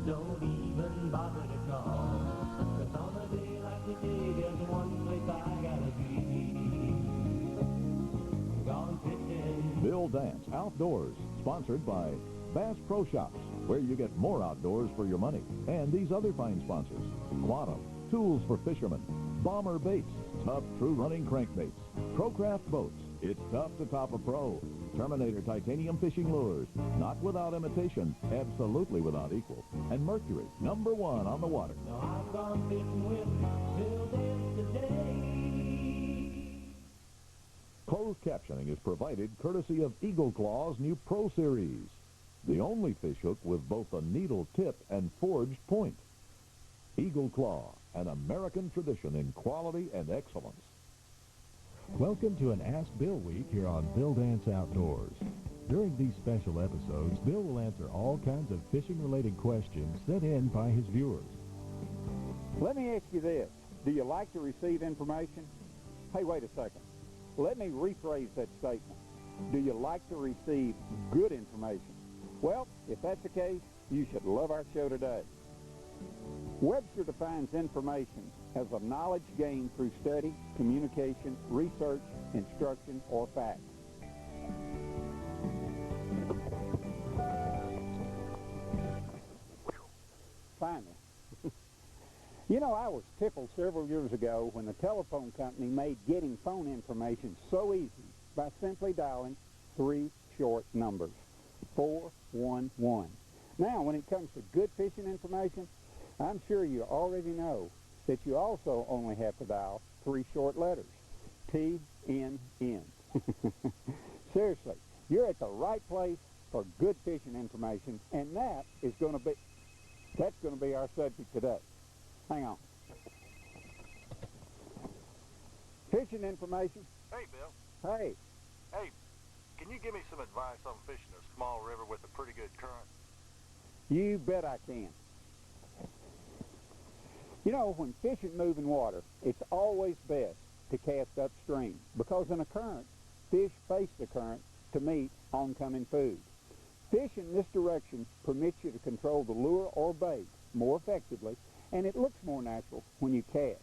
don't even bother to call. 'Cause on a day like today, there's one place I gotta be. Gone fishing. Bill Dance Outdoors, sponsored by Bass Pro Shops, where you get more outdoors for your money. And these other fine sponsors: Quantum, tools for fishermen; Bomber Baits, tough, true-running crankbaits; ProCraft Boats, it's tough to top a pro; Terminator Titanium Fishing Lures, not without imitation, absolutely without equal; and Mercury, #1 on the water. Now I've gone fishing with Bill Dance today. Closed captioning is provided courtesy of Eagle Claw's new Pro Series, the only fish hook with both a needle tip and forged point. Eagle Claw, an American tradition in quality and excellence. Welcome to an Ask Bill week here on Bill Dance Outdoors. During these special episodes, Bill will answer all kinds of fishing-related questions sent in by his viewers. Let me ask you this. Do you like to receive information? Hey, wait a second. Let me rephrase that statement. Do you like to receive good information? Well, if that's the case, you should love our show today. Webster defines information as a knowledge gained through study, communication, research, instruction, or fact. Finally. You know, I was tickled several years ago when the telephone company made getting phone information so easy by simply dialing 3 short numbers, 411. Now, when it comes to good fishing information, I'm sure you already know that you also only have to dial 3 short letters, TNN. Seriously, you're at the right place for good fishing information, and that's going to be our subject today. Hang on. Fishing information. Hey, Bill. Hey. Hey, can you give me some advice on fishing a small river with a pretty good current? You bet I can. You know, when fishing moving water, it's always best to cast upstream because in a current, fish face the current to meet oncoming food. Fish in this direction permits you to control the lure or bait more effectively, and it looks more natural when you cast.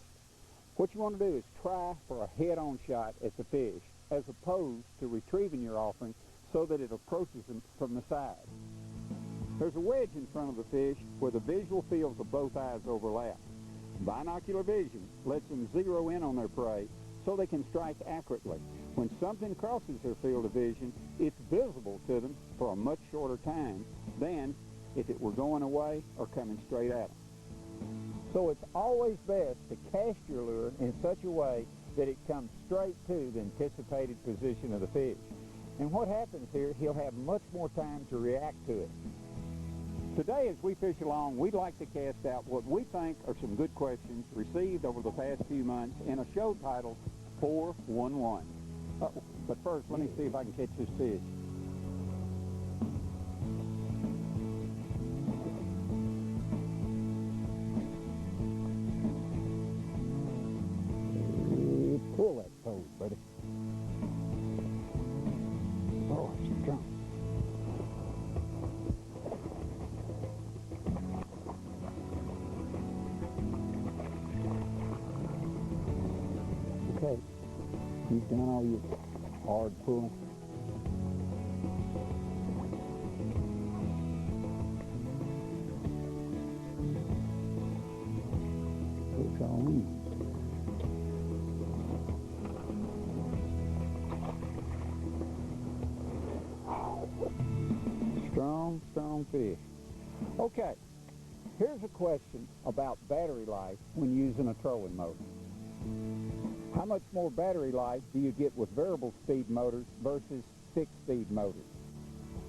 What you want to do is try for a head-on shot at the fish as opposed to retrieving your offering so that it approaches them from the side. There's a wedge in front of the fish where the visual fields of both eyes overlap. Binocular vision lets them zero in on their prey so they can strike accurately. When something crosses their field of vision, it's visible to them for a much shorter time than if it were going away or coming straight at them. So it's always best to cast your lure in such a way that it comes straight to the anticipated position of the fish. And what happens here, he'll have much more time to react to it. Today, as we fish along, we'd like to cast out what we think are some good questions received over the past few months in a show titled 411. But first, let me see if I can catch this fish. Pull that pose, buddy. Oh, it's strong. Okay, you've done all your hard pulling. Hook on. Strong fish. Okay, here's a question about battery life when using a trolling motor. How much more battery life do you get with variable speed motors versus fixed speed motors?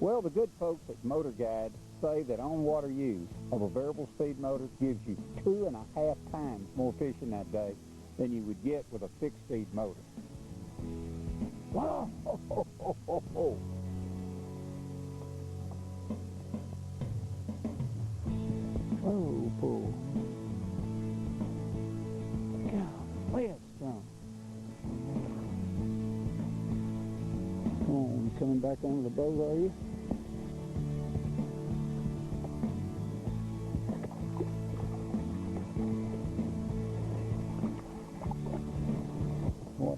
Well, the good folks at Motor Guide say that on-water use of a variable speed motor gives you 2.5 times more fishing that day than you would get with a fixed speed motor. Wow! Oh, pull. God, way it's strong. Come on, you coming back under the boat, are you?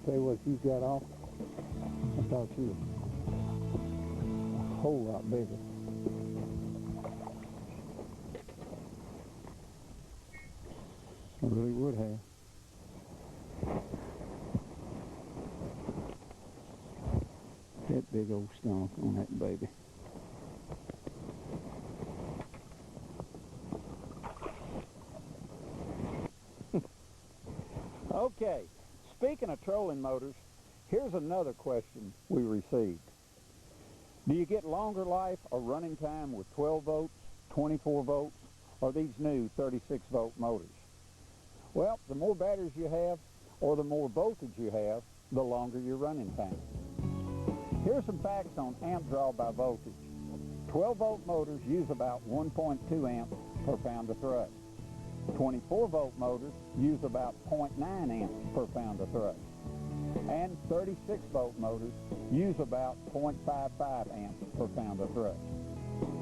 Tell you what, you've got off. I thought you were a whole lot bigger. I really would have. That big old stomach on that baby. Okay, speaking of trolling motors, here's another question we received. Do you get longer life or running time with 12 volts, 24 volts, or these new 36-volt motors? Well, the more batteries you have, or the more voltage you have, the longer your running time. Here's some facts on amp draw by voltage. 12-volt motors use about 1.2 amps per pound of thrust. 24-volt motors use about 0.9 amps per pound of thrust. And 36-volt motors use about 0.55 amps per pound of thrust.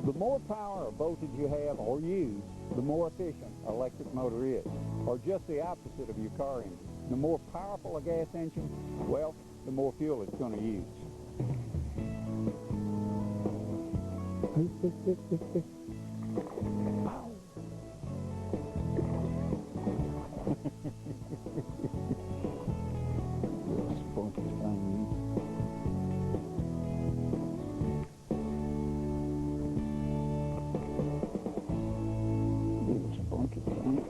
The more power or voltage you have or use, the more efficient an electric motor is, or just the opposite of your car engine. The more powerful a gas engine, well, the more fuel it's going to use. Spunky thing. Little spunky thing.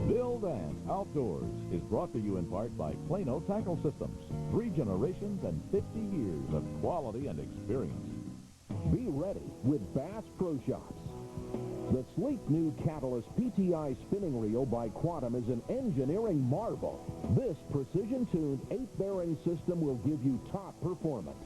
Build and Outdoors is brought to you in part by Plano Tackle Systems. 3 generations and 50 years of quality and experience. Be ready with Bass Pro Shops. The sleek new Catalyst PTI spinning reel by Quantum is an engineering marvel. This precision-tuned 8-bearing system will give you top performance.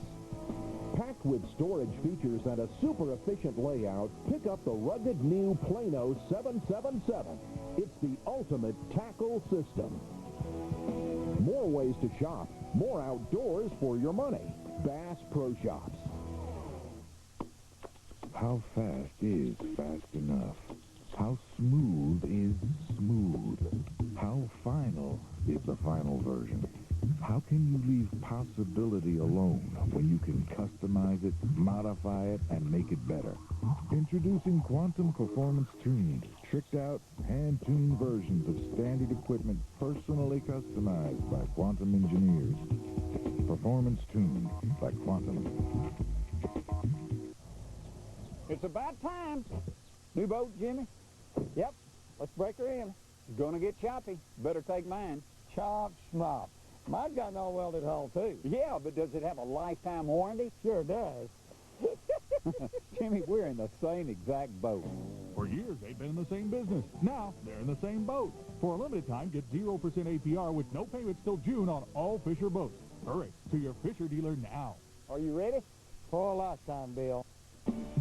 Packed with storage features and a super efficient layout, pick up the rugged new Plano 777. It's the ultimate tackle system. More ways to shop, more outdoors for your money. Bass Pro Shops. How fast is fast enough? How smooth is smooth? How final is the final version? How can you leave possibility alone when you can customize it, modify it, and make it better? Introducing Quantum Performance Tuned, tricked out, hand-tuned versions of standard equipment personally customized by Quantum engineers. Performance Tuned by Quantum. It's about time. New boat, Jimmy? Yep, let's break her in. It's gonna get choppy. Better take mine. Chop smop. Mine's got an all-welded hull, too. Yeah, but does it have a lifetime warranty? Sure does. Jimmy, we're in the same exact boat. For years, they've been in the same business. Now, they're in the same boat. For a limited time, get 0% APR with no payments till June on all Fisher boats. Hurry to your Fisher dealer now. Are you ready? For a lifetime, Bill.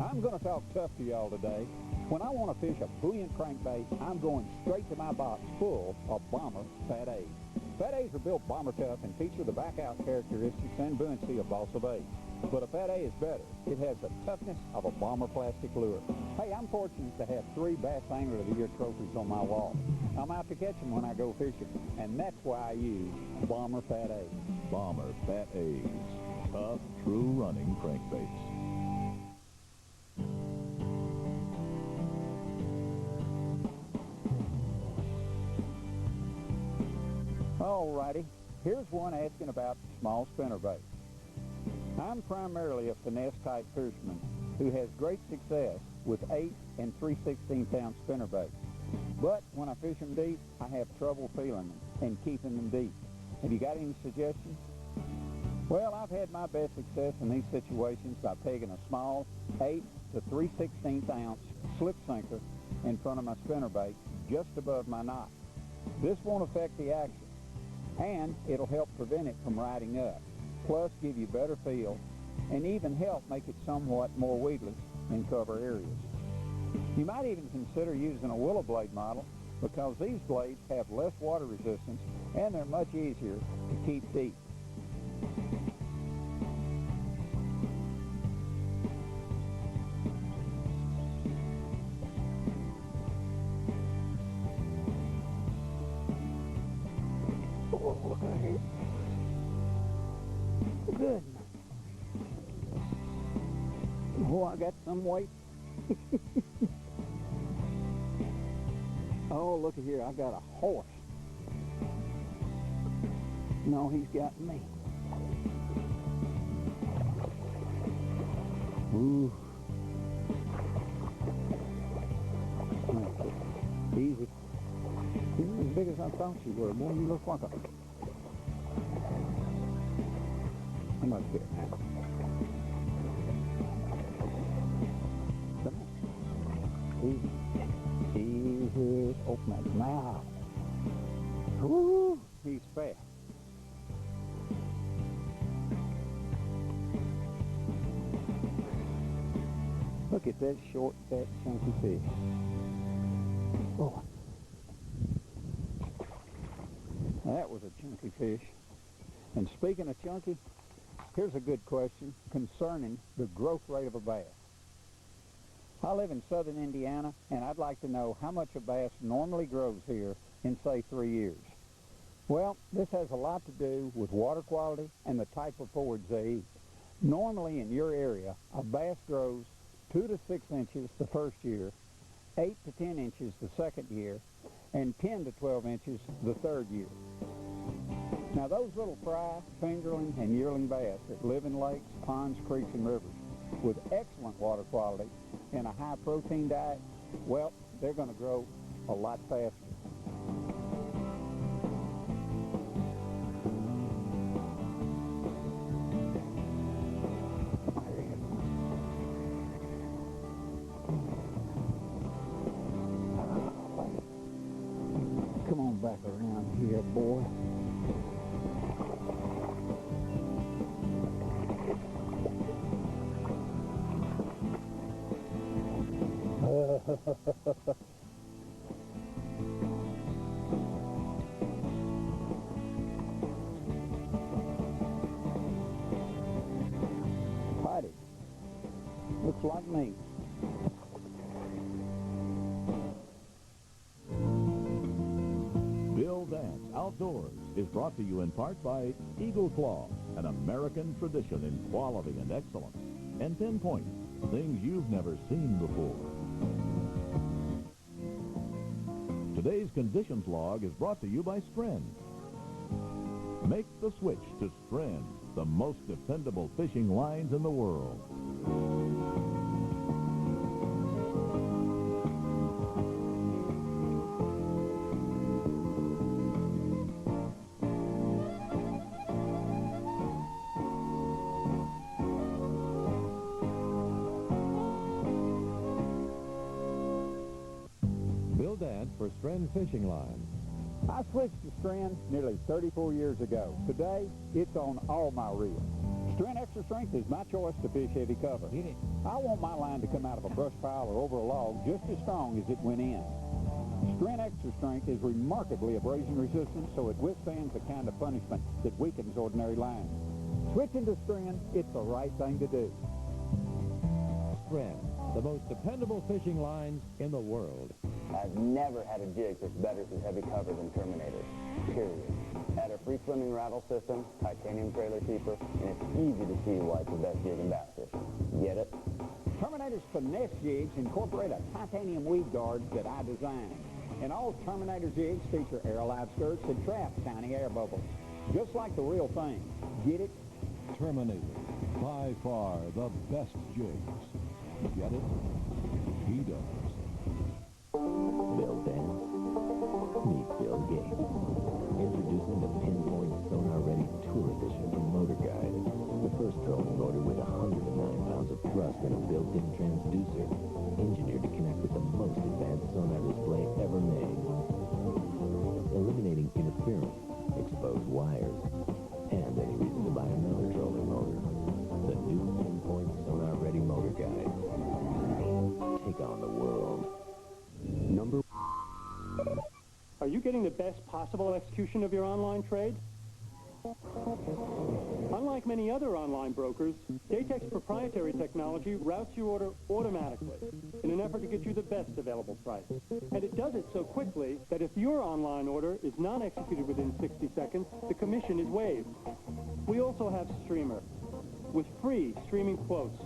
I'm going to talk tough to y'all today. When I want to fish a buoyant crankbait, I'm going straight to my box full of Bomber Fat A's. Fat A's are built bomber tough and feature the back-out characteristics and buoyancy of Balsa Baits. But a Fat A is better. It has the toughness of a Bomber plastic lure. Hey, I'm fortunate to have 3 Bass Angler of the Year trophies on my wall. I'm out to catch them when I go fishing, and that's why I use Bomber Fat A's. Bomber Fat A's. Tough, true running crankbaits. Alrighty, here's one asking about small spinnerbaits. I'm primarily a finesse-type fisherman who has great success with 8 and 3/16-ounce spinnerbaits. But when I fish them deep, I have trouble feeling them and keeping them deep. Have you got any suggestions? Well, I've had my best success in these situations by pegging a small 8 to 3/16-ounce slip sinker in front of my spinnerbait just above my knot. This won't affect the action, and it'll help prevent it from riding up, plus give you better feel, and even help make it somewhat more weedless in cover areas. You might even consider using a willow blade model because these blades have less water resistance and they're much easier to keep deep. goodness. Oh, I got some weight. Oh, look at here. I got a horse. No, he's got me. Ooh. Easy. You're as big as I thought you were. Boy, you look like a... Come up here now. Come on. Easy. Easy. Open that mouth. Woo! He's fast. Look at that short, fat, chunky fish. Oh. That was a chunky fish. And speaking of chunky, here's a good question concerning the growth rate of a bass. I live in southern Indiana, and I'd like to know how much a bass normally grows here in, say, 3 years. Well, this has a lot to do with water quality and the type of forage they eat. Normally in your area, a bass grows 2 to 6 inches the first year, 8 to 10 inches the second year, and 10 to 12 inches the third year. Now those little fry, fingerling, and yearling bass that live in lakes, ponds, creeks, and rivers with excellent water quality and a high protein diet, well, they're going to grow a lot faster. Come on back around here, boy. Patty. Looks like me. Bill Dance Outdoors is brought to you in part by Eagle Claw, an American tradition in quality and excellence, and Pinpoint, things you've never seen before. Today's Conditions Log is brought to you by Stren. Make the switch to Stren, the most dependable fishing lines in the world. Bill Dance for Stren Fishing Line. I switched to Stren nearly 34 years ago. Today, it's on all my reels. Stren Extra Strength is my choice to fish heavy cover. I want my line to come out of a brush pile or over a log just as strong as it went in. Stren Extra Strength is remarkably abrasion resistant, so it withstands the kind of punishment that weakens ordinary lines. Switching to Stren, it's the right thing to do. Stren, the most dependable fishing lines in the world. I've never had a jig that's better for heavy cover than Terminator, period. Add a free swimming rattle system, titanium trailer keeper, and it's easy to see why it's the best jig in bass fishing. Get it? Terminator's finesse jigs incorporate a titanium weed guard that I designed. And all Terminator jigs feature air-alive skirts that trap tiny air bubbles. Just like the real thing. Get it? Terminator, by far the best jigs. Get it? He does. Bill Dance. Meet Bill Gates. Introducing the Pinpoint Sonar Ready Tour Edition from Motor Guide. The first trolling motor with 109 pounds of thrust and a built-in transducer. Engineered to connect with the most advanced sonar display ever made. Eliminating interference, exposed wires, and any reason to buy another trolling motor. The new Pinpoint Sonar Ready Motor Guide. Take on the world. Are you getting the best possible execution of your online trade? Unlike many other online brokers, Datex proprietary technology routes your order automatically in an effort to get you the best available price. And it does it so quickly that if your online order is not executed within 60 seconds, the commission is waived. We also have Streamer with free streaming quotes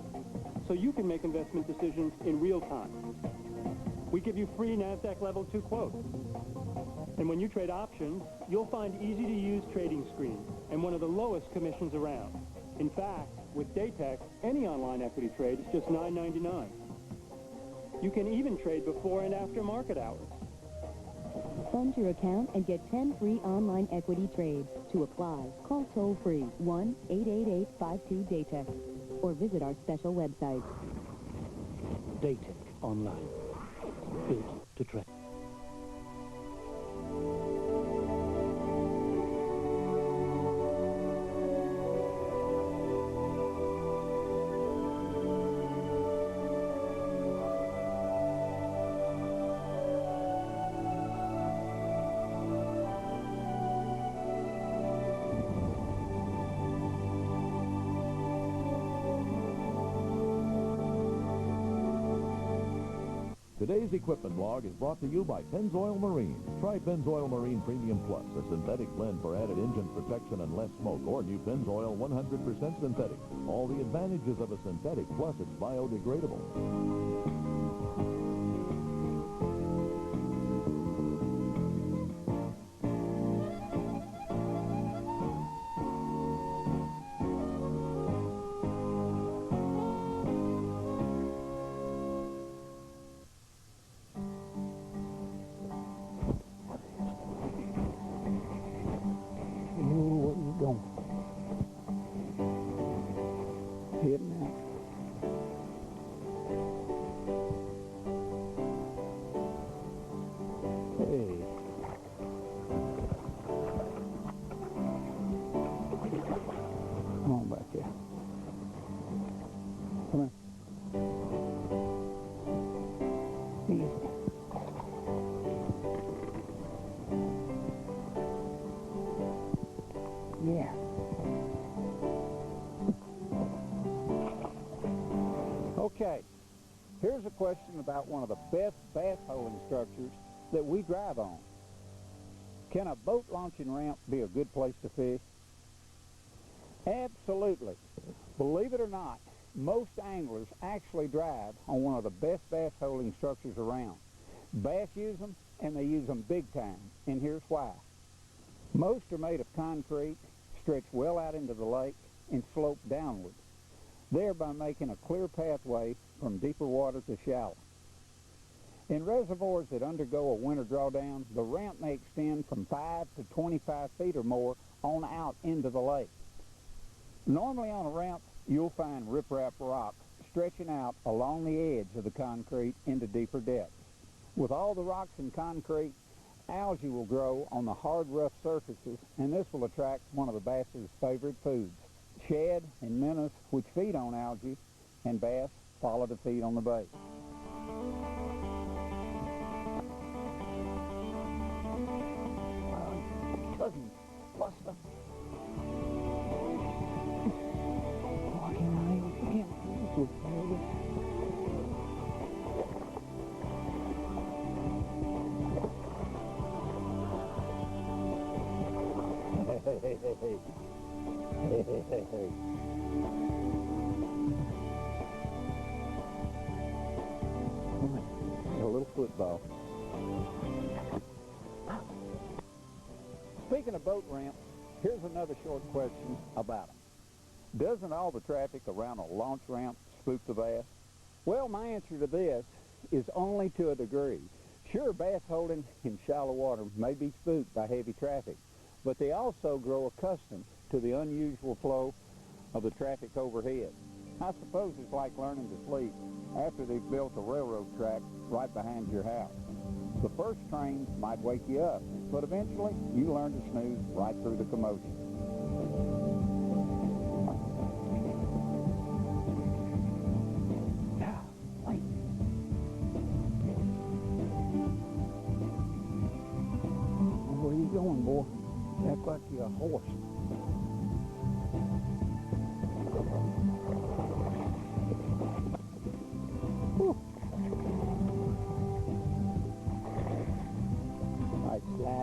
so you can make investment decisions in real time. We give you free NASDAQ Level 2 quotes. And when you trade options, you'll find easy-to-use trading screens and one of the lowest commissions around. In fact, with Datex, any online equity trade is just $9.99. You can even trade before and after market hours. Fund your account and get 10 free online equity trades. To apply, call toll-free 1-888-52-DATEX or visit our special website. Datex Online. Built to trade. Today's Equipment Blog is brought to you by Pennzoil Marine. Try Pennzoil Marine Premium Plus, a synthetic blend for added engine protection and less smoke, or new Pennzoil 100% synthetic. All the advantages of a synthetic, plus it's biodegradable. Yeah. Okay, here's a question about one of the best bass holding structures that we drive on. Can a boat launching ramp be a good place to fish? Absolutely. Believe it or not, most anglers actually drive on one of the best bass holding structures around. Bass use them, and they use them big time, and here's why. Most are made of concrete, stretch well out into the lake, and slope downward, thereby making a clear pathway from deeper water to shallow. In reservoirs that undergo a winter drawdown, the ramp may extend from 5 to 25 feet or more on out into the lake. Normally on a ramp, you'll find riprap rock stretching out along the edge of the concrete into deeper depths. With all the rocks and concrete, algae will grow on the hard, rough surfaces, and this will attract one of the bass's favorite foods, shad and minnows, which feed on algae, and bass follow to feed on the bait. Tugging, Buster. Hey. A little football. Speaking of boat ramps, here's another short question about them. Doesn't all the traffic around a launch ramp spook the bass? Well, my answer to this is only to a degree. Sure, bass holding in shallow water may be spooked by heavy traffic, but they also grow accustomed to the unusual flow of the traffic overhead. I suppose it's like learning to sleep after they've built a railroad track right behind your house. The first train might wake you up, but eventually you learn to snooze right through the commotion. Wait. Where you going, boy? You act like you're a horse.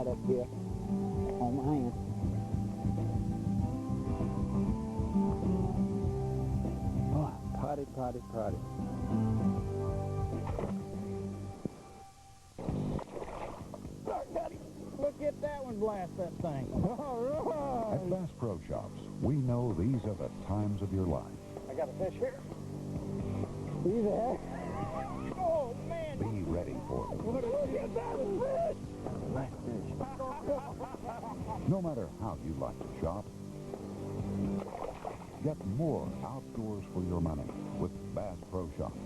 right up here on my hand. Oh, potty, potty, potty. Look at that one blast that thing. All right. At Bass Pro Shops, we know these are the times of your life. I got a fish here. See that? Oh, man. Be ready for them. Look at that fish. Nice fish. No matter how you like to shop, get more outdoors for your money with Bass Pro Shops.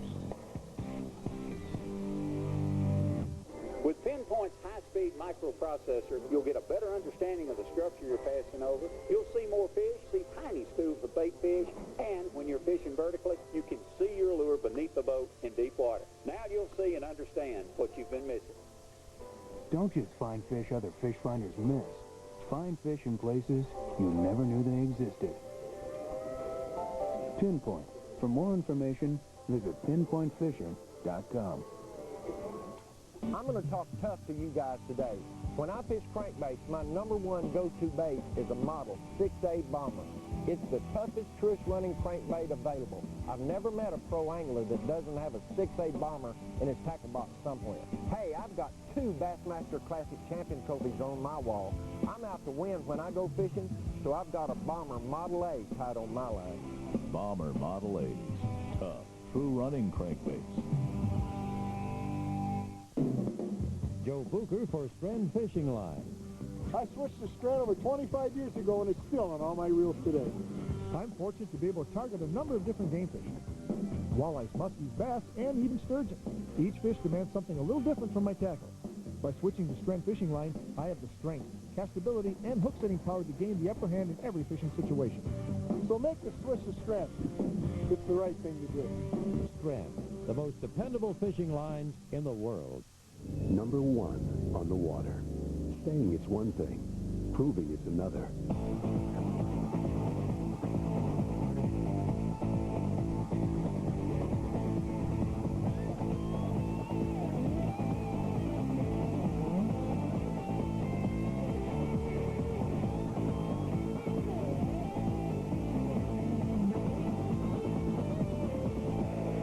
With Pinpoint's high-speed microprocessor, you'll get a better understanding of the structure you're passing over. You'll see more fish, see tiny schools of bait fish, and when you're fishing vertically, you can see your lure beneath the boat in deep water. Now you'll see and understand what you've been missing. Don't just find fish other fish finders miss. Find fish in places you never knew they existed. Pinpoint. For more information, visit pinpointfishing.com. I'm going to talk tough to you guys today. When I fish crankbaits, my #1 go-to bait is a model 6A Bomber. It's the toughest, truest running crankbait available. I've never met a pro angler that doesn't have a 6A Bomber in his tackle box somewhere. Hey, I've got 2 Bassmaster Classic Champion trophies on my wall. I'm out to win when I go fishing, so I've got a Bomber Model A tied on my line. Bomber Model A's. Tough, true running crankbaits. Joe Booker for Stren Fishing Line. I switched to Stren over 25 years ago, and it's still on all my reels today. I'm fortunate to be able to target a number of different game fish. Walleyes, muskies, bass, and even sturgeon. Each fish demands something a little different from my tackle. By switching to Stren Fishing Line, I have the strength, castability, and hook setting power to gain the upper hand in every fishing situation. So make the switch to Stren. It's the right thing to do. Stren, the most dependable fishing lines in the world. #1 on the water. Saying it's one thing, proving it's another.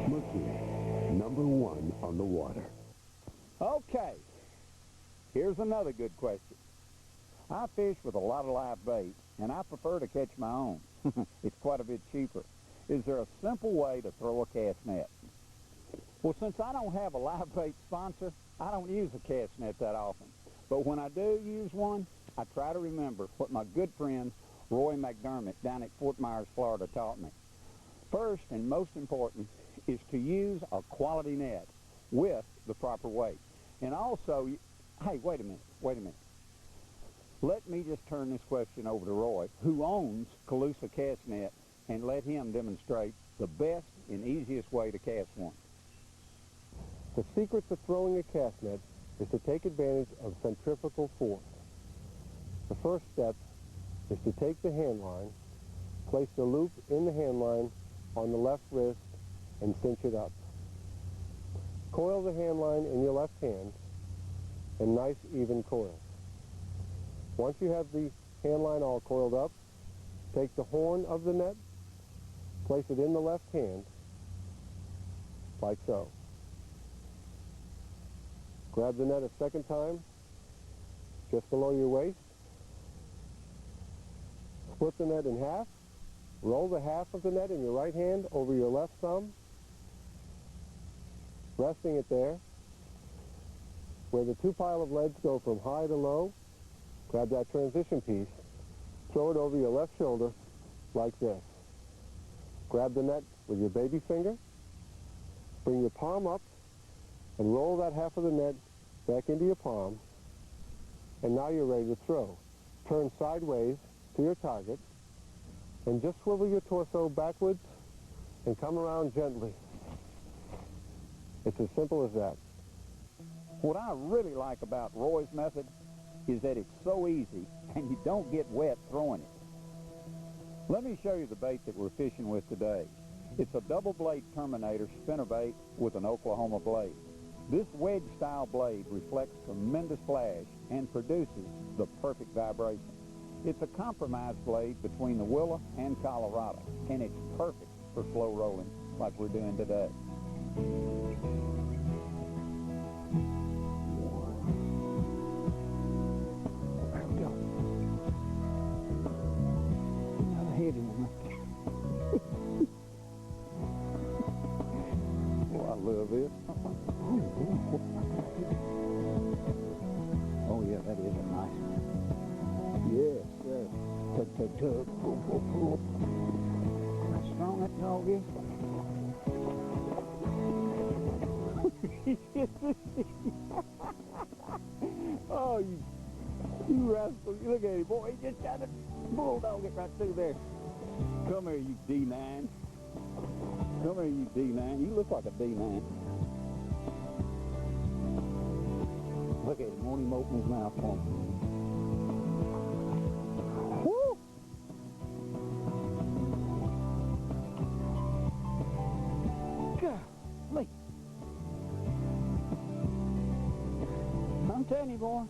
Mercury, #1 on the water. Okay, here's another good question. I fish with a lot of live bait, and I prefer to catch my own. It's quite a bit cheaper. Is there a simple way to throw a cast net? Well, since I don't have a live bait sponsor, I don't use a cast net that often. But when I do use one, I try to remember what my good friend Roy McDermott down at Fort Myers, Florida taught me. First and most important is to use a quality net with the proper weight. And also, hey, wait a minute. Let me just turn this question over to Roy, who owns Colusa Cast Net, and let him demonstrate the best and easiest way to cast one. The secret to throwing a cast net is to take advantage of centrifugal force. The first step is to take the hand line, place the loop in the hand line on the left wrist, and cinch it up. Coil the hand line in your left hand in nice even coils. Once you have the hand line all coiled up, take the horn of the net, place it in the left hand, like so. Grab the net a second time, just below your waist. Split the net in half. Roll the half of the net in your right hand over your left thumb, resting it there. Where the two pile of leads go from high to low, grab that transition piece, throw it over your left shoulder like this. Grab the net with your baby finger, bring your palm up, and roll that half of the net back into your palm, and now you're ready to throw. Turn sideways to your target, and just swivel your torso backwards and come around gently. It's as simple as that. What I really like about Roy's method is that it's so easy and you don't get wet throwing it. Let me show you the bait that we're fishing with today. It's a double blade Terminator spinnerbait with an Oklahoma blade. This wedge-style blade reflects tremendous flash and produces the perfect vibration. It's a compromise blade between the Willa and Colorado, and it's perfect for slow rolling like we're doing today. There we go. Another heavy one. Oh, I love it. Oh, yeah, that is a nice one. Yes, sir. Tug, tug, tug. Pull, pull, pull. How strong that dog is. Oh, you rascal. Look at him, boy. He just got to bulldog it right through there. Come here, you D9. Come here, you D9. You look like a D9. Look at him. Won't him open his mouth for me? Woo! Golly. I'm telling you, boy,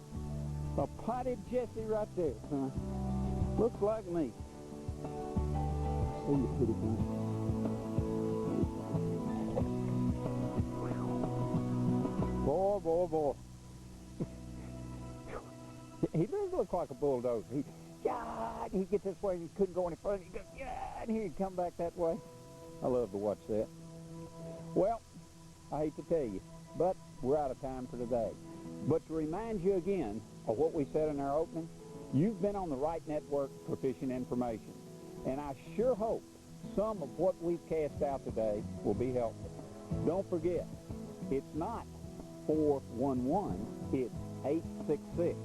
a potted Jesse right there, son. Looks like me. See you, pretty thing. Boy, boy, boy. He does look like a bulldozer. He gets this way and he couldn't go any further. He goes, and here he'd come back that way. I love to watch that. Well, I hate to tell you, but we're out of time for today. But to remind you again of what we said in our opening, you've been on the right network for fishing information. And I sure hope some of what we've cast out today will be helpful. Don't forget, it's not 411, it's 866.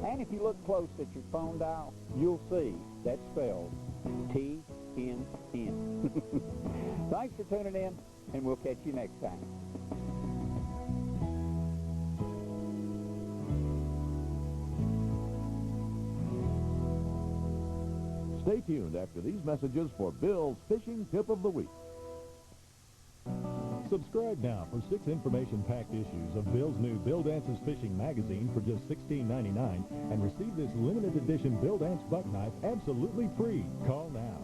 And if you look close at your phone dial, you'll see that spells TNN. Thanks for tuning in, and we'll catch you next time. Stay tuned after these messages for Bill's Fishing Tip of the Week. Subscribe now for 6 information-packed issues of Bill's new Bill Dance's Fishing magazine for just $16.99 and receive this limited edition Bill Dance buck knife absolutely free. Call now.